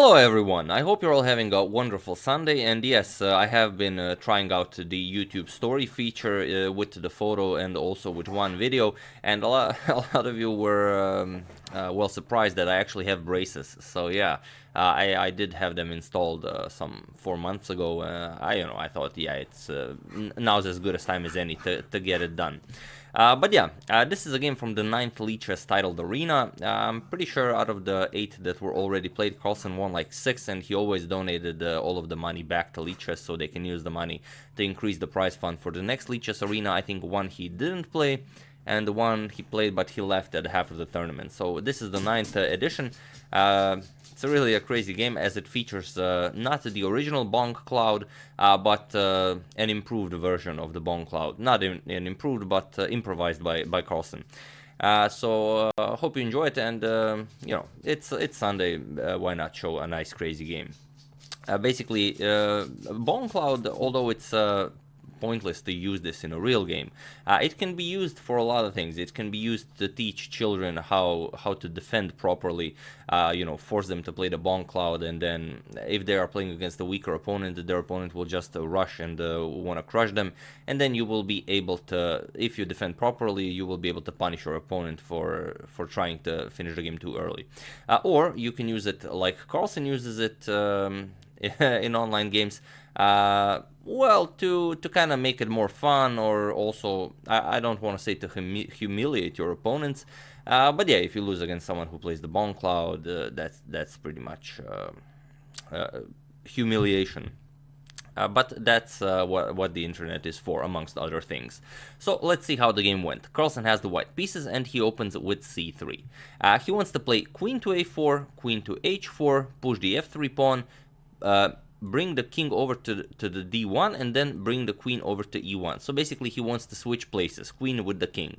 Hello everyone, I hope you're all having a wonderful Sunday, and yes, I have been trying out the YouTube story feature with the photo and also with one video, and a lot, a lot of you were well surprised that I actually have braces. So yeah, I did have them installed some 4 months ago. I thought, yeah, it's now's as good a time as any to get it done. But yeah, this is a game from the 9th Lichess titled Arena. I'm pretty sure out of the 8 that were already played, Carlsen won like 6, and he always donated all of the money back to Lichess so they can use the money to increase the prize fund for the next Lichess Arena. I think one he didn't play, and the one he played but he left at half of the tournament. So this is the 9th edition. It's really a crazy game as it features not the original Bong Cloud, but an improved version of the Bong Cloud. Not an improved, but improvised by Carlsen. Hope you enjoy it, and it's Sunday. Why not show a nice crazy game? Basically, Bong Cloud, although it's pointless to use this in a real game, it can be used for a lot of things. It can be used to teach children how to defend properly, force them to play the Bong Cloud, and then if they are playing against a weaker opponent, their opponent will just rush and want to crush them, and then you will be able to, if you defend properly, you will be able to punish your opponent for trying to finish the game too early. Or you can use it like Carlsen uses it in online games, to kind of make it more fun, or also, I don't want to say to humiliate your opponents, but yeah, if you lose against someone who plays the Bong Cloud, that's pretty much humiliation. But that's what the internet is for, amongst other things. So let's see how the game went. Carlsen has the white pieces, and he opens with c3. He wants to play queen to a4, queen to h4, push the f3 pawn, bring the king over to the d1, and then bring the queen over to e1. So basically he wants to switch places, queen with the king.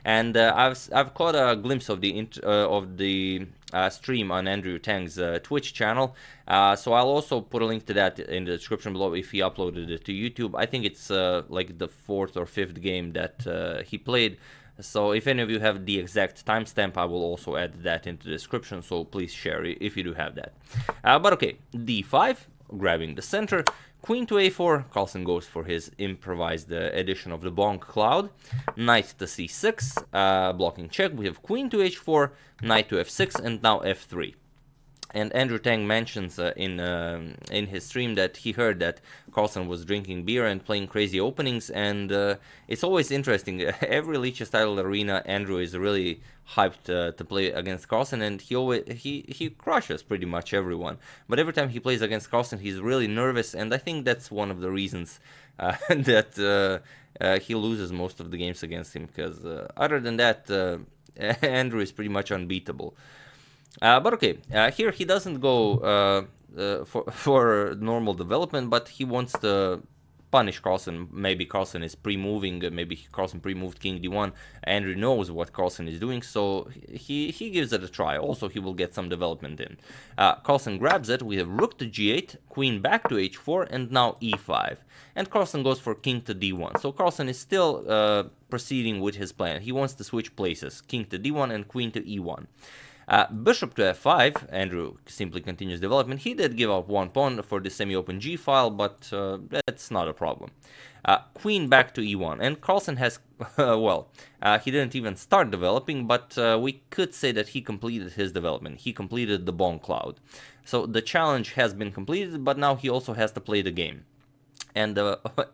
And I've caught a glimpse of the stream on Andrew Tang's Twitch channel, so I'll also put a link to that in the description below if he uploaded it to YouTube. I think it's like the 4th or 5th game that he played. So if any of you have the exact timestamp, I will also add that into the description, so please share if you do have that. But okay, d5, grabbing the center, queen to a4, Carlsen goes for his improvised edition of the Bong Cloud, knight to c6, blocking check, we have queen to h4, knight to f6, and now f3. And Andrew Tang mentions in his stream that he heard that Carlsen was drinking beer and playing crazy openings, and it's always interesting. Every Lichess title arena, Andrew is really hyped to play against Carlsen, and he crushes pretty much everyone. But every time he plays against Carlsen, he's really nervous, and I think that's one of the reasons that he loses most of the games against him. Because other than that, Andrew is pretty much unbeatable. But okay, here he doesn't go for normal development, but he wants to punish Carlsen. Maybe Carlsen is pre-moving, maybe Carlsen pre-moved king d1. Andrew knows what Carlsen is doing, so he gives it a try. Also, he will get some development in. Carlsen grabs it, we have rook to g8, queen back to h4, and now e5. And Carlsen goes for king to d1. So Carlsen is still proceeding with his plan. He wants to switch places, king to d1 and queen to e1. Bishop to f5, Andrew simply continues development. He did give up one pawn for the semi-open g file, but that's not a problem. Queen back to e1, and Carlsen has, he didn't even start developing, but we could say that he completed his development. He completed the Bong Cloud. So the challenge has been completed, but now he also has to play the game. And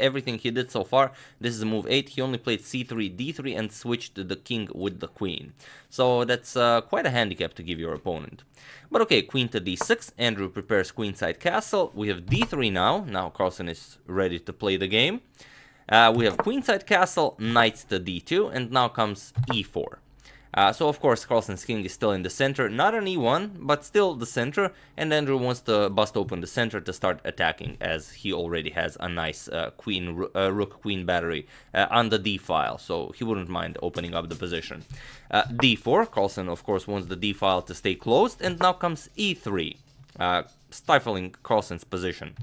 everything he did so far, this is move 8, he only played c3, d3, and switched the king with the queen. So that's quite a handicap to give your opponent. But okay, queen to d6, Andrew prepares queenside castle, we have d3 now Carlsen is ready to play the game. We have queenside castle, knight to d2, and now comes e4. So of course Carlsen's king is still in the center, not an e1, but still the center, and Andrew wants to bust open the center to start attacking, as he already has a nice rook-queen battery on the d file, so he wouldn't mind opening up the position. d4, Carlsen of course wants the d file to stay closed, and now comes e3, stifling Carlsen's position.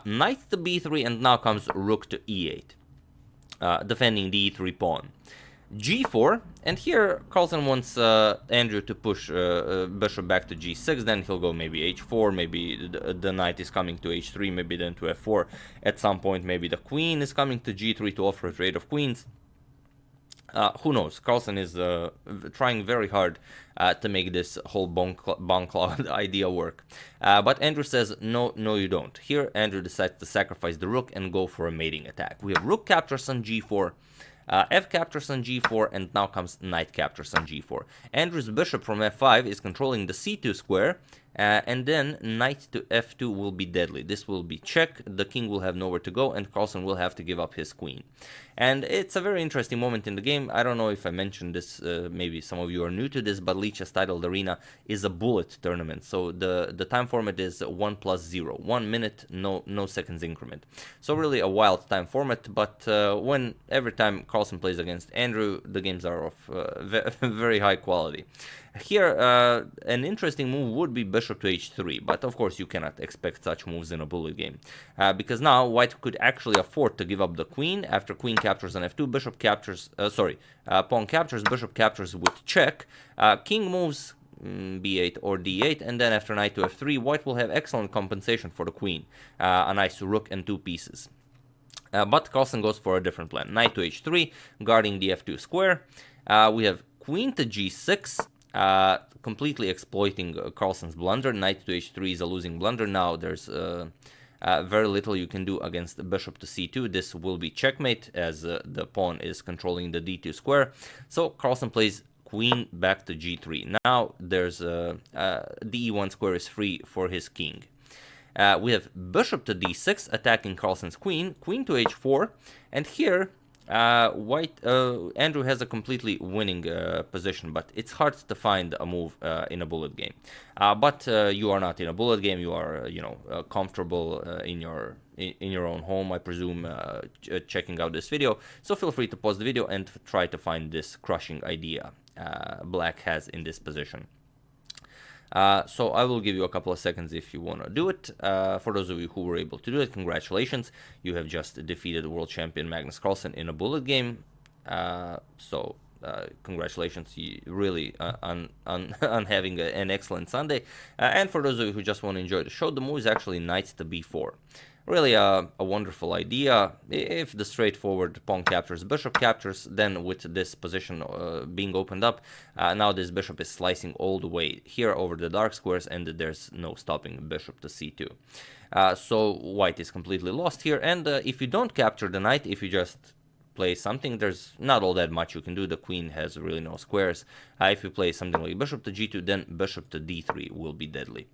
Knight to b3, and now comes rook to e8, defending the e3 pawn. g4, and here Carlsen wants Andrew to push bishop back to g6, then he'll go maybe h4, maybe the knight is coming to h3, maybe then to f4. At some point, maybe the queen is coming to g3 to offer a trade of queens. Who knows? Carlsen is trying very hard to make this whole Bong cloud idea work. But Andrew says, no, you don't. Here, Andrew decides to sacrifice the rook and go for a mating attack. We have rook captures on g4, f captures on g4, and now comes knight captures on g4. Andrew's bishop from f5 is controlling the c2 square, and then knight to f2 will be deadly. This will be check, the king will have nowhere to go, and Carlsen will have to give up his queen. And it's a very interesting moment in the game. I don't know if I mentioned this, maybe some of you are new to this, but Lichess Titled Arena is a bullet tournament. So the time format is 1+0, 1 minute, no seconds increment. So really a wild time format, but when every time Carlsen plays against Andrew, the games are of very high quality. Here, an interesting move would be bishop to h3, but of course you cannot expect such moves in a bullet game, because now white could actually afford to give up the queen. After queen captures on f2, bishop captures, pawn captures, bishop captures with check, king moves b8 or d8, and then after knight to f3, white will have excellent compensation for the queen, a nice rook and 2 pieces. But Carlsen goes for a different plan. Knight to h3, guarding the f2 square. We have queen to g6, completely exploiting Carlsen's blunder. Knight to h3 is a losing blunder. Now there's very little you can do against the bishop to c2. This will be checkmate, as the pawn is controlling the d2 square. So Carlsen plays queen back to g3. Now there's the e1 square is free for his king. We have bishop to d6, attacking Carlsen's queen, queen to h4, and here Andrew has a completely winning position, but it's hard to find a move in a bullet game. But you are not in a bullet game. You are, comfortable in your own home, I presume, checking out this video. So feel free to pause the video and try to find this crushing idea Black has in this position. So I will give you a couple of seconds if you want to do it. For those of you who were able to do it, congratulations. You have just defeated world champion Magnus Carlsen in a bullet game. Congratulations, you really on having an excellent Sunday. And for those of you who just want to enjoy the show, the move is actually knight to b4. Really a wonderful idea. If the straightforward pawn captures, bishop captures, then with this position being opened up, now this bishop is slicing all the way here over the dark squares, and there's no stopping bishop to c2. So white is completely lost here, and if you don't capture the knight, if you just play something, there's not all that much you can do. The queen has really no squares. If you play something like bishop to g2, then bishop to d3 will be deadly.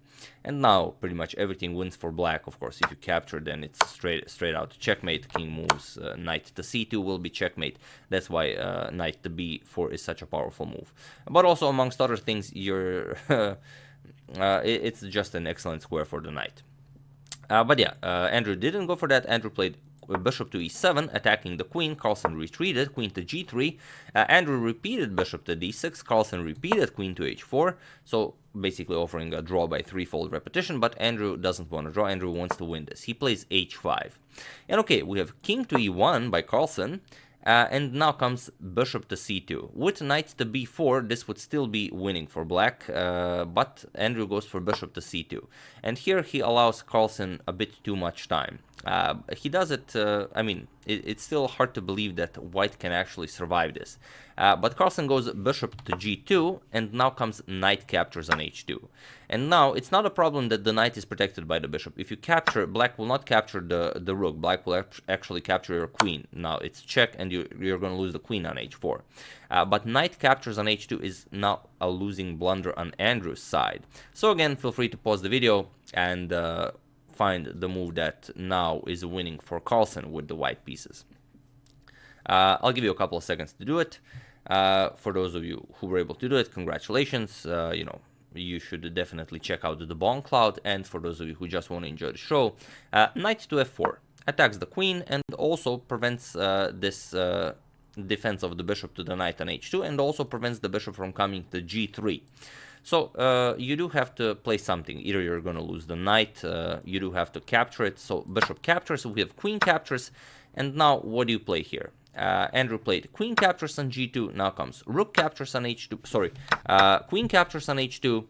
And now pretty much everything wins for black. Of course, if you capture, then it's straight out checkmate. King moves, knight to c2 will be checkmate. That's why knight to b4 is such a powerful move. But also, amongst other things, you're it's just an excellent square for the knight. But yeah, Andrew didn't go for that. Andrew played bishop to e7, attacking the queen. Carlsen retreated, queen to g3. Andrew repeated bishop to d6. Carlsen repeated queen to h4. So basically offering a draw by threefold repetition, but Andrew doesn't want to draw. Andrew wants to win this. He plays h5. And okay, we have king to e1 by Carlsen. And now comes bishop to c2. With knight to b4, this would still be winning for black, but Andrew goes for bishop to c2. And here he allows Carlsen a bit too much time. He does it, it's still hard to believe that white can actually survive this. But Carlsen goes bishop to g2, and now comes knight captures on h2. And now it's not a problem that the knight is protected by the bishop. If you capture, black will not capture the rook. Black will actually capture your queen. Now it's check, and you're going to lose the queen on h4. But knight captures on h2 is now a losing blunder on Andrew's side. So again, feel free to pause the video and find the move that now is winning for Carlsen with the white pieces. I'll give you a couple of seconds to do it. For those of you who were able to do it, congratulations. You should definitely check out the Bong cloud. And for those of you who just want to enjoy the show, knight to f4 attacks the queen and also prevents this defense of the bishop to the knight on h2, and also prevents the bishop from coming to g3. So you do have to play something. Either you're going to lose the knight, you do have to capture it. So bishop captures, we have queen captures, and now what do you play here? Andrew played queen captures on g2. Now comes rook captures on h2. Sorry, queen captures on h2,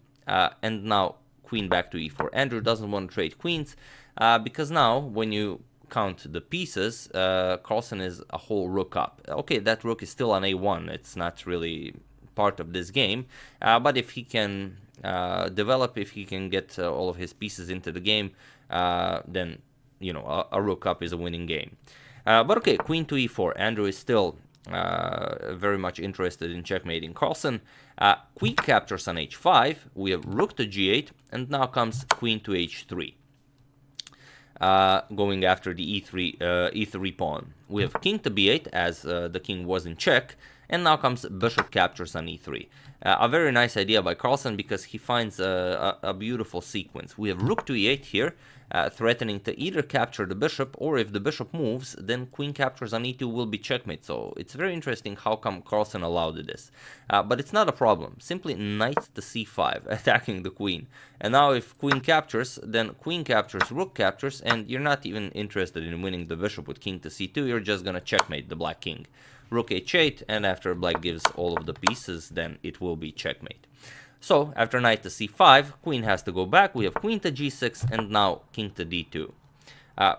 and now queen back to e4. Andrew doesn't want to trade queens because now when you count the pieces, Carlsen is a whole rook up. Okay, that rook is still on a1. It's not really part of this game, but if he can develop, if he can get all of his pieces into the game, then you know a rook up is a winning game. But okay, queen to e4. Andrew is still very much interested in checkmating Carlsen. Queen captures on h5. We have rook to g8, and now comes queen to h3. Going after the e3 pawn. We have king to b8 as the king was in check, and now comes bishop captures on e3. A very nice idea by Carlsen because he finds a beautiful sequence. We have rook to e8 here, threatening to either capture the bishop, or if the bishop moves, then queen captures on e2 will be checkmate. So it's very interesting how come Carlsen allowed this. But it's not a problem. Simply knight to c5, attacking the queen. And now if queen captures, then queen captures, rook captures, and you're not even interested in winning the bishop with king to c2, you're just gonna checkmate the black king. Rook h8, and after black gives all of the pieces, then it will be checkmate. So, after knight to c5, queen has to go back. We have queen to g6, and now king to d2.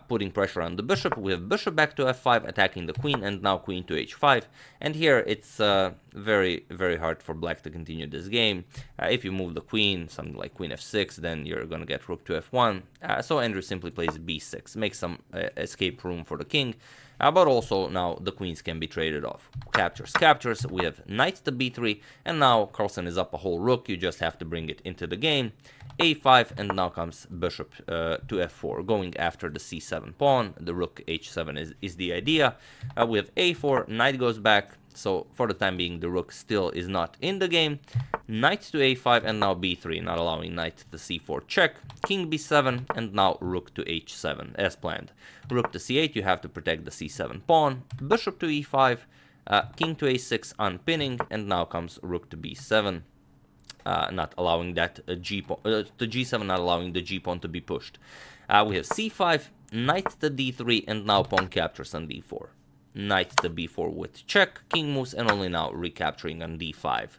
Putting pressure on the bishop, we have bishop back to f5, attacking the queen, and now queen to h5. And here, it's very, very hard for black to continue this game. If you move the queen, something like queen f6, then you're going to get rook to f1. So Andrew simply plays b6, makes some escape room for the king. But also now the queens can be traded off. Captures. We have knight to b3, and now Carlsen is up a whole rook. You just have to bring it into the game. a5, and now comes bishop to f4, going after the c7 pawn. The rook h7 is the idea. We have a4, knight goes back. So for the time being, the rook still is not in the game. Knight to a5, and now b3, not allowing knight to c4 check. King b7, and now rook to h7, as planned. Rook to c8, you have to protect the c7 pawn. Bishop to e5, king to a6 unpinning, and now comes rook to b7. Not allowing that to g7, not allowing the g pawn to be pushed. We have c5, knight to d3, and now pawn captures on d4. Knight to b4 with check, king moves, and only now recapturing on d5.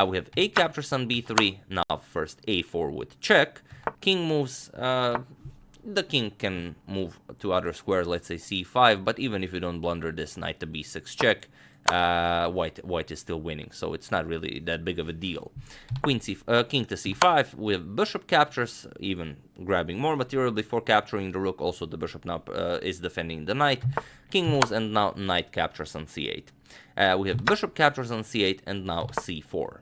We have a captures on b3, now first a4 with check, king moves. The king can move to other squares, let's say c5, but even if you don't blunder this knight to b6 check, white is still winning, so it's not really that big of a deal. King to c5 with bishop captures, even grabbing more material before capturing the rook. Also the bishop now is defending the knight. King moves, and now knight captures on c8. We have bishop captures on c8, and now c4.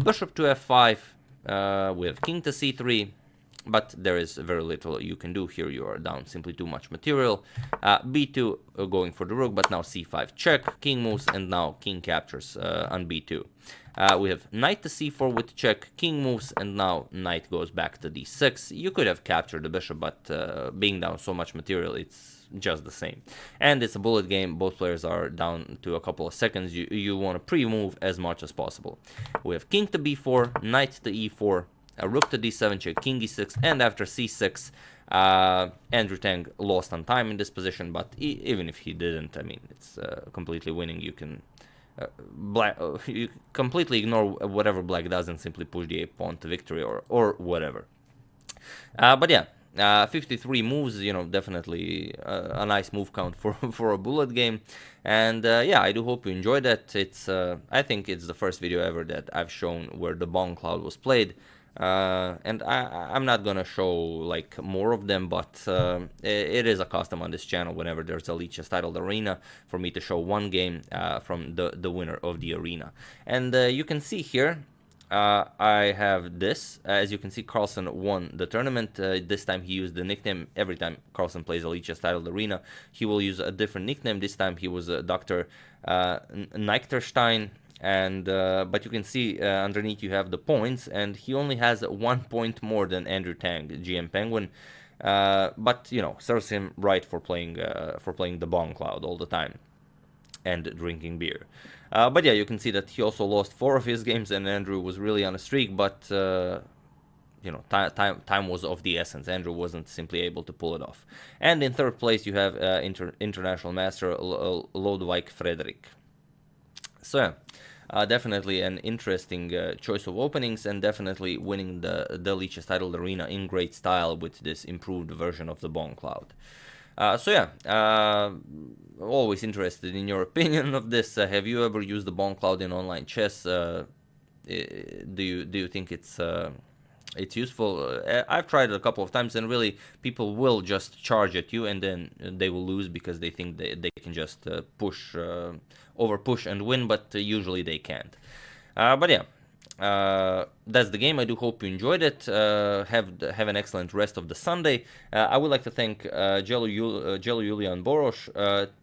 Bishop to f5, we have king to c3, but there is very little you can do here. You are down simply too much material. b2 going for the rook, but now c5 check, king moves, and now king captures on b2. We have knight to c4 with check, king moves, and now knight goes back to d6. You could have captured the bishop, but being down so much material, it's just the same. And it's a bullet game. Both players are down to a couple of seconds. You want to pre-move as much as possible. We have king to b4, knight to e4, rook to d7 check, king e6, and after c6, Andrew Tang lost on time in this position, but even if he didn't, I mean, it's completely winning. You can you completely ignore whatever black does and simply push the a-pawn to victory or whatever. But yeah, 53 moves, you know, definitely a nice move count for a bullet game. And yeah, I do hope you enjoyed that. It's I think it's the first video ever that I've shown where the Bong Cloud was played. And I'm not gonna show like more of them, but it is a custom on this channel whenever there's a Lichess titled arena for me to show one game from the winner of the arena. And you can see here I have this. As you can see, Carlsen won the tournament. This time he used the nickname. Every time Carlsen plays a Lichess titled arena, he will use a different nickname. This time he was Dr. Neichterstein. And but you can see underneath you have the points, and he only has 1 point more than Andrew Tang, GM Penguin. But you know, serves him right for playing the Bong Cloud all the time and drinking beer. But yeah, you can see that he also lost 4 of his games, and Andrew was really on a streak. But time was of the essence. Andrew wasn't simply able to pull it off. And in third place, you have international master Lodewijk Frederik. So yeah, definitely an interesting choice of openings, and definitely winning the Lichess titled arena in great style with this improved version of the Bong Cloud. So yeah, always interested in your opinion of this. Have you ever used the Bong Cloud in online chess? Do you think it's useful? I've tried it a couple of times, and really people will just charge at you, and then they will lose because they think they can just over push and win, but usually they can't. But yeah, that's the game. I do hope you enjoyed it. Have an excellent rest of the Sunday. I would like to thank Jello Julian Boros,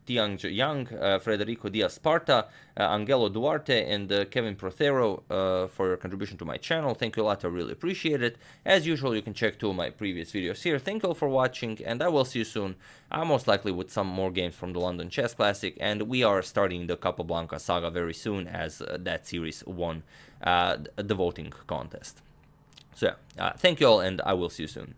Tiang Yang, Federico Diaz Sparta, Angelo Duarte, and Kevin Prothero for your contribution to my channel. Thank you a lot. I really appreciate it. As usual, you can check 2 of my previous videos here. Thank you all for watching, and I will see you soon. Most likely with some more games from the London Chess Classic, and we are starting the Capablanca saga very soon, as that series won the voting contest. So yeah, thank you all, and I will see you soon.